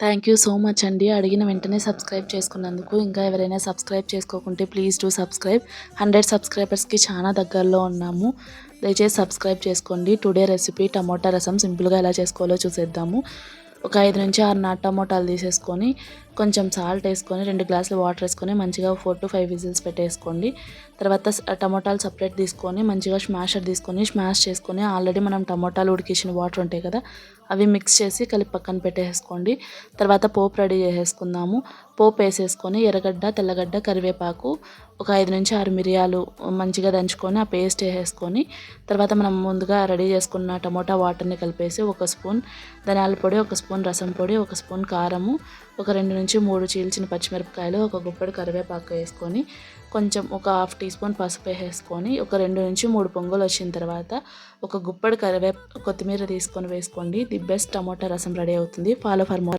Thank you so much అండి. అడిగిన వెంటనే సబ్స్క్రైబ్ చేసుకున్నందుకు. ఇంకా ఎవరైనా సబ్స్క్రైబ్ చేసుకోకుంటే ప్లీజ్ డూ సబ్స్క్రైబ్. 100 సబ్స్క్రైబర్స్కి చాలా దగ్గరలో ఉన్నాము. దయచేసి సబ్స్క్రైబ్ చేసుకోండి. టుడే రెసిపీ టమోటా రసం సింపుల్గా ఎలా చేసుకోవాలో చూసేద్దాము. ఒక 5 నుంచి 6 నాటు టమోటాలు తీసేసుకొని కొంచెం సాల్ట్ వేసుకొని 2 గ్లాసులు వాటర్ వేసుకొని మంచిగా 4 to 5 విజిల్స్ పెట్టేసుకోండి. తర్వాత టమోటాలు సపరేట్ తీసుకొని మంచిగా స్మాషర్ తీసుకొని స్మాష్ చేసుకొని ఆల్రెడీ మనం టమోటాలు ఉడికించిన వాటర్ ఉంటాయి కదా, అవి మిక్స్ చేసి కలిపి పక్కన పెట్టేసుకోండి. తర్వాత పోపు రెడీ చేసేసుకుందాము. పోపు వేసేసుకొని ఎర్రగడ్డ, తెల్లగడ్డ, కరివేపాకు, ఒక 5 నుంచి 6 మిరియాలు మంచిగా దంచుకొని ఆ పేస్ట్ వేసేసుకొని తర్వాత మనం ముందుగా రెడీ చేసుకున్న టమోటా వాటర్ని కలిపేసి 1 స్పూన్ ధనియాల పొడి, 1 స్పూన్ రసం పొడి, 1 స్పూన్ కారము, ఒక 2 నుంచి 3 చీల్చిన పచ్చిమిరపకాయలు, ఒక గుప్పెడు కరివేపాకు వేసుకొని కొంచెం ఒక హాఫ్ టీ స్పూన్ పసుపు వేసుకొని ఒక 2 నుంచి 3 పొంగులు వచ్చిన తర్వాత ఒక గుప్పెడు కొత్తిమీర తీసుకొని వేసుకోండి. ది బెస్ట్ టమోటా రసం రెడీ అవుతుంది. Follow for more.